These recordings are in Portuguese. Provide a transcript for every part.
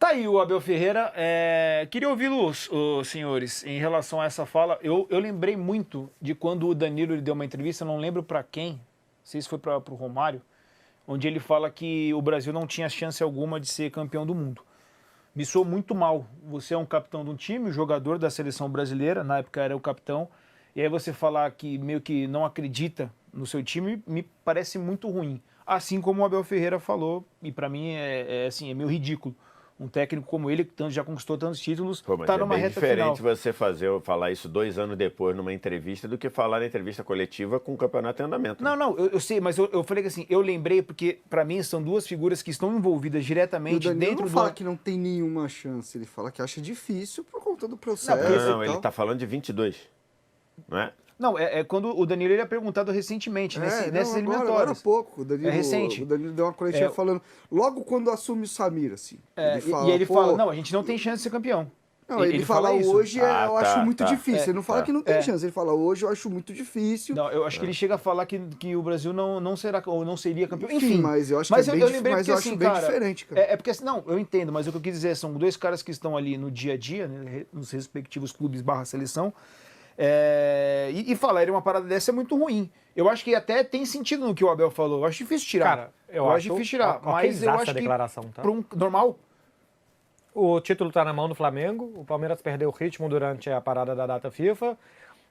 Tá aí o Abel Ferreira. Queria ouvi-los, os senhores, em relação a essa fala. Eu lembrei muito de quando o Danilo ele deu uma entrevista, não lembro para quem, não sei se foi para o Romário, onde ele fala que o Brasil não tinha chance alguma de ser campeão do mundo. Me soou muito mal. Você é um capitão de um time, jogador da seleção brasileira, na época era o capitão, e aí você falar que meio que não acredita no seu time, me parece muito ruim. Assim como o Abel Ferreira falou, e para mim assim, é meio ridículo. Um técnico como ele, que já conquistou tantos títulos, está numa bem reta final. diferente você falar isso 2 anos depois numa entrevista do que falar na entrevista coletiva com o campeonato em andamento. Não, não, eu sei, mas eu falei que assim, eu lembrei porque, para mim, são duas figuras que estão envolvidas diretamente e o Danilo dentro não fala que não tem nenhuma chance, ele fala que acha difícil por conta do processo. Não, ele está falando de 22, não é? Não, é quando o Danilo ele é perguntado recentemente, nessas eliminatórias. Agora há pouco, o Danilo, é recente. O Danilo deu uma coletiva falando, logo quando assume o Samir, assim. E ele fala, não, a gente não tem chance de ser campeão. Não, ele fala hoje eu acho muito difícil. Ele não fala que não tem chance, ele fala hoje eu acho muito difícil. Não, eu acho que ele chega a falar que o Brasil não será ou não seria campeão. Enfim, mas eu acho que eu acho bem diferente, cara. Porque assim, não, eu entendo, mas o que eu quis dizer são dois caras que estão ali no dia a dia, né, nos respectivos clubes / seleção. E falar uma parada dessa é muito ruim. Eu acho que até tem sentido no que o Abel falou. Eu acho difícil tirar. Cara, eu acho difícil tirar. Mas eu acho que declaração, tá? Normal. O título está na mão do Flamengo. O Palmeiras perdeu o ritmo durante a parada da data FIFA.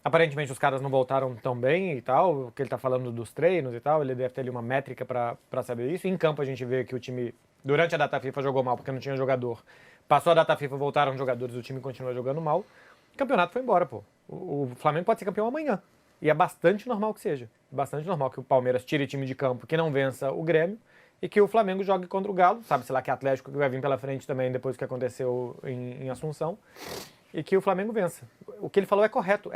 Aparentemente os caras não voltaram tão bem e tal. Que ele está falando dos treinos e tal. Ele deve ter ali uma métrica para saber isso. Em campo a gente vê que o time, durante a data FIFA, jogou mal porque não tinha jogador. Passou a data FIFA, voltaram os jogadores, o time continua jogando mal. O campeonato foi embora, pô. O Flamengo pode ser campeão amanhã. E é bastante normal que seja. Bastante normal que o Palmeiras tire time de campo que não vença o Grêmio e que o Flamengo jogue contra o Galo. Sabe, sei lá, que Atlético que vai vir pela frente também depois do que aconteceu em Assunção. E que o Flamengo vença. O que ele falou é correto.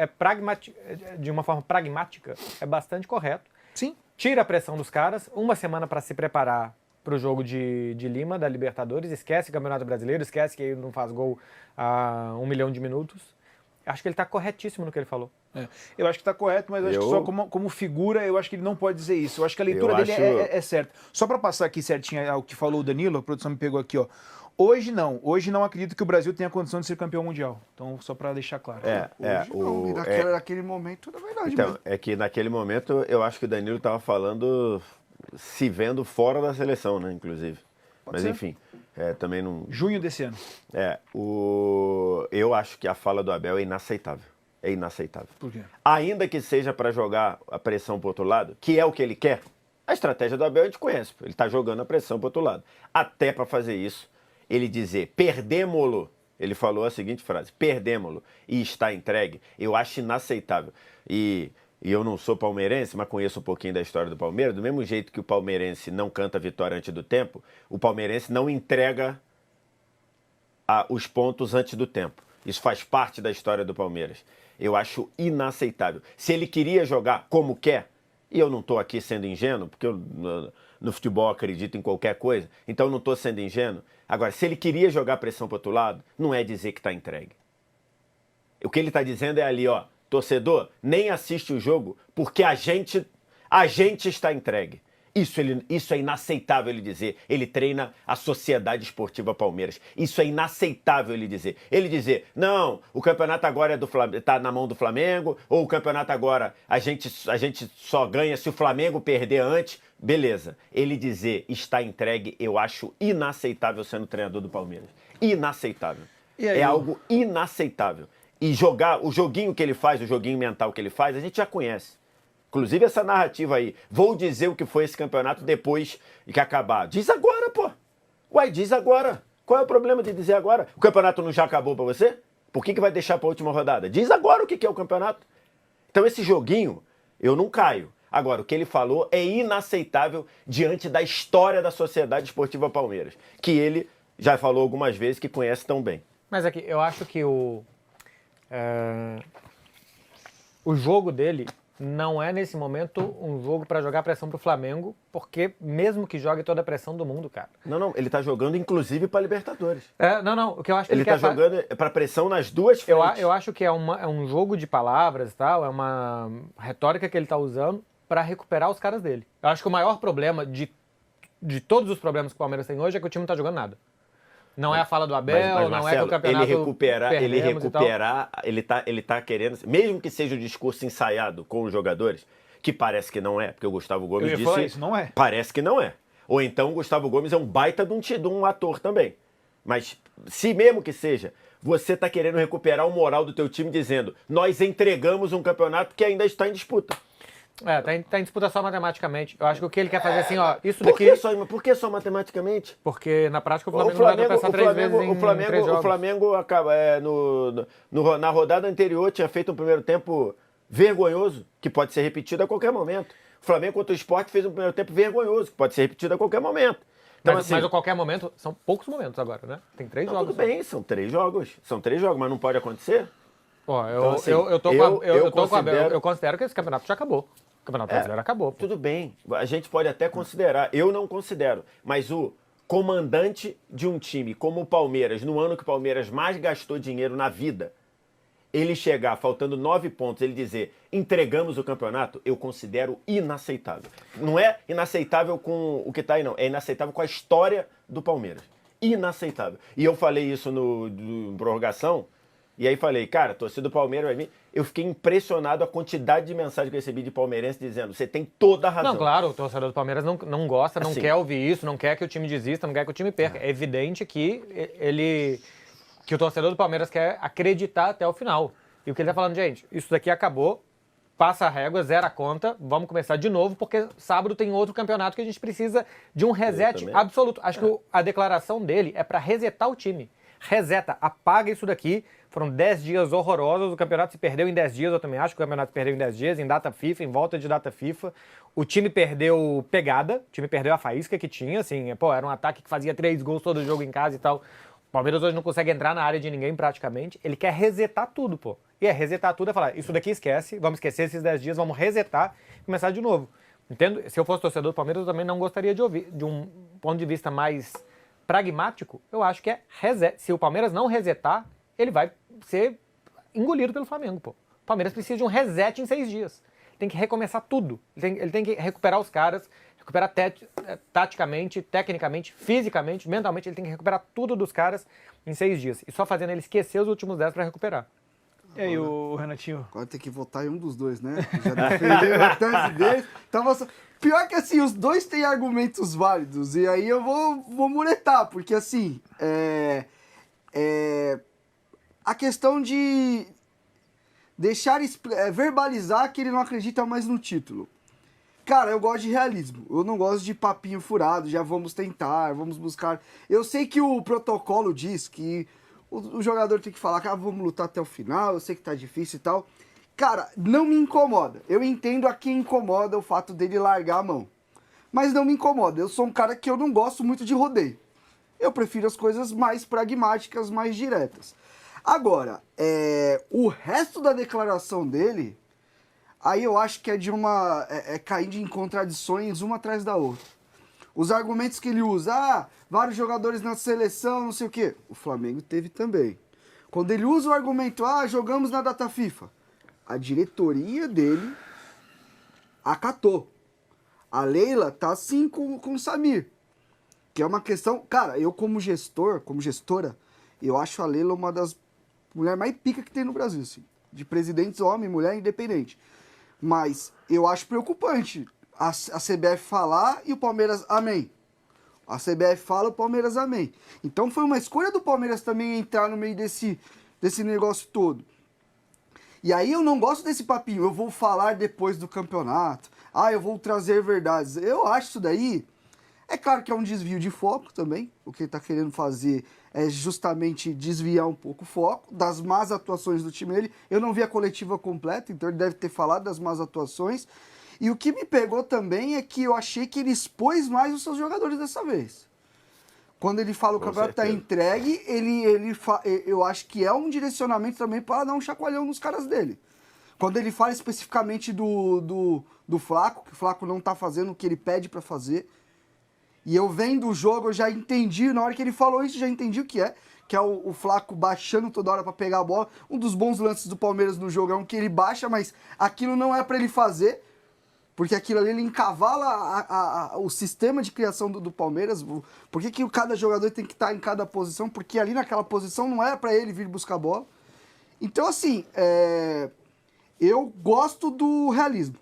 De uma forma pragmática, é bastante correto. Sim. Tira a pressão dos caras. Uma semana para se preparar para o jogo de Lima, da Libertadores. Esquece o Campeonato Brasileiro. Esquece que ele não faz gol há 1 milhão de minutos. Acho que ele está corretíssimo no que ele falou. Eu acho que está correto, mas acho que só como figura, eu acho que ele não pode dizer isso. Eu acho que a leitura dele é certa. Só para passar aqui certinho o que falou o Danilo, a produção me pegou aqui, ó. Hoje não acredito que o Brasil tenha condição de ser campeão mundial. Então, só para deixar claro. Naquele momento, na verdade. Então, é que naquele momento, eu acho que o Danilo estava falando, se vendo fora da seleção, né, inclusive. Mas enfim, também não... Junho desse ano. Eu acho que a fala do Abel é inaceitável. É inaceitável. Por quê? Ainda que seja para jogar a pressão para o outro lado, que é o que ele quer, a estratégia do Abel a gente conhece. Ele está jogando a pressão para o outro lado. Até para fazer isso, ele dizer, perdemos-lo. Ele falou a seguinte frase, perdemos-lo e está entregue. Eu acho inaceitável. E eu não sou palmeirense, mas conheço um pouquinho da história do Palmeiras. Do mesmo jeito que o palmeirense não canta vitória antes do tempo, o palmeirense não entrega os pontos antes do tempo. Isso faz parte da história do Palmeiras. Eu acho inaceitável. Se ele queria jogar como quer, e eu não estou aqui sendo ingênuo, porque eu no futebol acredito em qualquer coisa, então eu não estou sendo ingênuo. Agora, se ele queria jogar pressão para o outro lado, não é dizer que está entregue. O que ele está dizendo é ali, ó, torcedor, nem assiste o jogo porque a gente está entregue. Isso é inaceitável ele dizer. Ele treina a Sociedade Esportiva Palmeiras. Isso é inaceitável ele dizer. Ele dizer, não, o campeonato agora está na mão do Flamengo, ou o campeonato agora a gente só ganha se o Flamengo perder antes. Beleza. Ele dizer está entregue, eu acho inaceitável sendo treinador do Palmeiras. Inaceitável. É algo inaceitável. E jogar, o joguinho que ele faz, o joguinho mental que ele faz, a gente já conhece. Inclusive essa narrativa aí, vou dizer o que foi esse campeonato depois que acabar. Diz agora, pô. Uai, diz agora. Qual é o problema de dizer agora? O campeonato não já acabou pra você? Por que vai deixar pra última rodada? Diz agora o que é o campeonato. Então esse joguinho, eu não caio. Agora, o que ele falou é inaceitável diante da história da Sociedade Esportiva Palmeiras, que ele já falou algumas vezes que conhece tão bem. Mas aqui, eu acho que o jogo dele não é, nesse momento, um jogo para jogar pressão pro Flamengo, porque mesmo que jogue toda a pressão do mundo, cara. Não, ele tá jogando inclusive pra Libertadores. O que eu acho que ele tá jogando pra pressão nas duas frentes. Eu acho que é um jogo de palavras e tal, é uma retórica que ele tá usando para recuperar os caras dele. Eu acho que o maior problema de todos os problemas que o Palmeiras tem hoje é que o time não tá jogando nada. Não é a fala do Abel, mas, não Marcelo, é que o campeonato ele tá querendo, mesmo que seja um discurso ensaiado com os jogadores, que parece que não é, porque o Gustavo Gomes disse... isso, não é. Parece que não é. Ou então o Gustavo Gomes é um baita de um ator também. Mas se mesmo que seja, você tá querendo recuperar o moral do teu time dizendo nós entregamos um campeonato que ainda está em disputa. Tá em disputa só matematicamente. Eu acho que o que ele quer fazer assim, ó, isso Por daqui... Por que só matematicamente? Porque na prática o Flamengo não vai tropeçar 3 vezes em 3 jogos. O Flamengo acaba, na rodada anterior tinha feito um primeiro tempo vergonhoso, que pode ser repetido a qualquer momento. O Flamengo contra o Sport fez um primeiro tempo vergonhoso, que pode ser repetido a qualquer momento. Então, mas a qualquer momento, são poucos momentos agora, né? Tem 3 jogos. Tudo bem, são 3 jogos. São 3 jogos, mas não pode acontecer? Pô, eu considero que esse campeonato já acabou. O campeonato brasileiro acabou. Pô. Tudo bem, a gente pode até considerar, eu não considero, mas o comandante de um time como o Palmeiras, no ano que o Palmeiras mais gastou dinheiro na vida, ele chegar faltando 9 pontos, ele dizer entregamos o campeonato, eu considero inaceitável. Não é inaceitável com o que tá aí, não. É inaceitável com a história do Palmeiras. Inaceitável. E eu falei isso no prorrogação, e aí falei, cara, torcida do Palmeiras, eu fiquei impressionado a quantidade de mensagens que eu recebi de palmeirense dizendo, você tem toda a razão. Não, claro, o torcedor do Palmeiras não gosta, não quer ouvir isso, não quer que o time desista, não quer que o time perca. É evidente que que o torcedor do Palmeiras quer acreditar até o final. E o que ele tá falando, gente, isso daqui acabou, passa a régua, zera a conta, vamos começar de novo, porque sábado tem outro campeonato que a gente precisa de um reset absoluto. Acho que a declaração dele é para resetar o time. Reseta, apaga isso daqui. Foram 10 dias horrorosos, o campeonato se perdeu em 10 dias, eu também acho que o campeonato se perdeu em 10 dias, em data FIFA, em volta de data FIFA. O time perdeu pegada, o time perdeu a faísca que tinha, assim, era um ataque que fazia 3 gols todo jogo em casa e tal. O Palmeiras hoje não consegue entrar na área de ninguém praticamente, ele quer resetar tudo, pô. E resetar tudo é falar, isso daqui esquece, vamos esquecer esses 10 dias, vamos resetar e começar de novo. Entendo? Se eu fosse torcedor do Palmeiras, eu também não gostaria de ouvir, de um ponto de vista mais pragmático, eu acho que é reset. Se o Palmeiras não resetar, ele vai ser engolido pelo Flamengo, pô. O Palmeiras precisa de um reset em 6 dias. Tem que recomeçar tudo. Ele tem que recuperar os caras, recuperar taticamente, tecnicamente, fisicamente, mentalmente, ele tem que recuperar tudo dos caras em 6 dias. E só fazendo ele esquecer os últimos 10 para recuperar. E aí, o Renatinho? Agora tem que votar em um dos dois, né? Já defendeu a tese deles. Pior que assim, os dois têm argumentos válidos. E aí eu vou muretar, porque assim, a questão de verbalizar que ele não acredita mais no título. Cara, eu gosto de realismo. Eu não gosto de papinho furado, já vamos tentar, vamos buscar. Eu sei que o protocolo diz que o jogador tem que falar que vamos lutar até o final, eu sei que tá difícil e tal. Cara, não me incomoda. Eu entendo a quem incomoda o fato dele largar a mão. Mas não me incomoda. Eu sou um cara que eu não gosto muito de rodeio. Eu prefiro as coisas mais pragmáticas, mais diretas. Agora, o resto da declaração dele, aí eu acho que é de caindo em contradições uma atrás da outra. Os argumentos que ele usa, vários jogadores na seleção, não sei o quê. O Flamengo teve também. Quando ele usa o argumento, jogamos na data FIFA, a diretoria dele acatou. A Leila tá assim com o Samir. Que é uma questão... Cara, eu como gestora, eu acho a Leila uma das mulheres mais pica que tem no Brasil, assim. De presidentes, homem, mulher, independente. Mas eu acho preocupante a CBF falar e o Palmeiras amém. A CBF fala, o Palmeiras amém. Então foi uma escolha do Palmeiras também entrar no meio desse negócio todo. E aí eu não gosto desse papinho, eu vou falar depois do campeonato, eu vou trazer verdades. Eu acho isso daí, é claro que é um desvio de foco também, o que ele está querendo fazer é justamente desviar um pouco o foco das más atuações do time dele. Eu não vi a coletiva completa, então ele deve ter falado das más atuações. E o que me pegou também é que eu achei que ele expôs mais os seus jogadores dessa vez. Quando ele fala o campeonato está entregue, eu acho que é um direcionamento também para dar um chacoalhão nos caras dele. Quando ele fala especificamente do Flaco, que o Flaco não está fazendo o que ele pede para fazer, e eu vendo o jogo, eu já entendi, na hora que ele falou isso, já entendi o que é o Flaco baixando toda hora para pegar a bola. Um dos bons lances do Palmeiras no jogo é um que ele baixa, mas aquilo não é para ele fazer. Porque aquilo ali ele encavala o sistema de criação do Palmeiras. Por que cada jogador tem que estar em cada posição? Porque ali naquela posição não era para ele vir buscar a bola. Então, assim, eu gosto do realismo.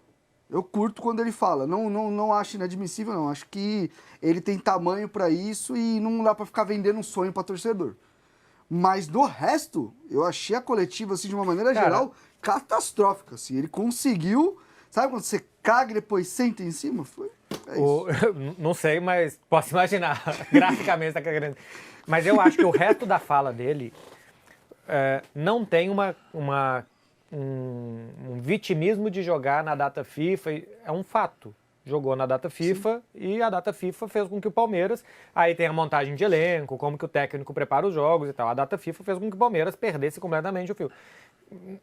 Eu curto quando ele fala. Não acho inadmissível, não. Acho que ele tem tamanho para isso e não dá para ficar vendendo um sonho para torcedor. Mas do resto, eu achei a coletiva, assim, de uma maneira geral, catastrófica. Assim. Ele conseguiu... Sabe quando você caga e depois senta em cima? Não sei, mas posso imaginar. Graficamente tá querendo. Mas eu acho que o resto da fala dele não tem um vitimismo de jogar na data FIFA. É um fato. Jogou na data FIFA e a data FIFA fez com que o Palmeiras... Aí tem a montagem de elenco, como que o técnico prepara os jogos e tal. A data FIFA fez com que o Palmeiras perdesse completamente o fio.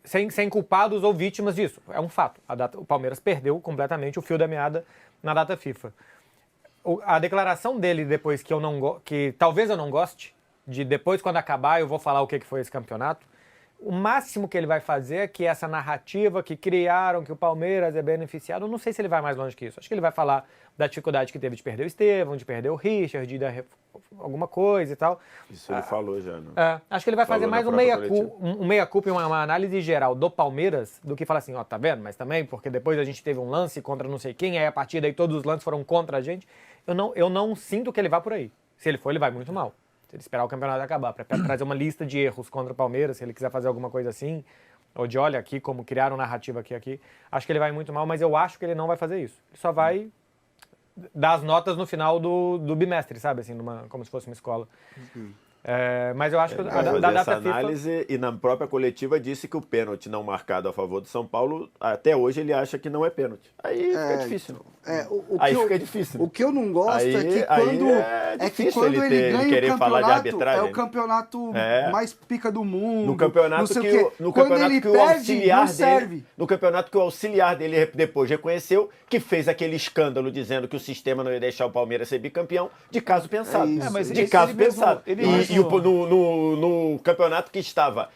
Sem culpados ou vítimas disso. É um fato. O Palmeiras perdeu completamente o fio da meada na data FIFA. A declaração dele depois que talvez eu não goste, de depois quando acabar eu vou falar o que foi esse campeonato, o máximo que ele vai fazer é que essa narrativa que criaram, que o Palmeiras é beneficiado, eu não sei se ele vai mais longe que isso. Acho que ele vai falar da dificuldade que teve de perder o Estevão, de perder o Richard, de dar alguma coisa e tal. Isso ele falou já, né? Acho que ele vai fazer mais um meia-culpa e uma análise geral do Palmeiras do que falar assim, ó, tá vendo? Mas também, porque depois a gente teve um lance contra não sei quem, aí a partir daí todos os lances foram contra a gente. Eu não sinto que ele vá por aí. Se ele for, ele vai muito mal. Se ele esperar o campeonato acabar, para trazer uma lista de erros contra o Palmeiras, se ele quiser fazer alguma coisa assim, ou de olha aqui, como criaram narrativa aqui, acho que ele vai muito mal, mas eu acho que ele não vai fazer isso. Ele só vai dar as notas no final do bimestre, sabe? Assim, como se fosse uma escola. Mas eu acho que da data análise FIFA... E na própria coletiva disse que o pênalti não marcado a favor do São Paulo, até hoje ele acha que não é pênalti. Aí fica difícil. Fica difícil. O que eu não gosto é que quando ele ganha o campeonato, é o campeonato mais pica do mundo. No campeonato que o auxiliar dele, no campeonato que o auxiliar dele depois reconheceu que fez aquele escândalo dizendo que o sistema não ia deixar o Palmeiras ser bicampeão, de caso pensado. De caso pensado. No campeonato que estava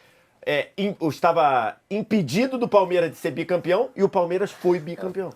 impedido do Palmeiras de ser bicampeão e o Palmeiras foi bicampeão.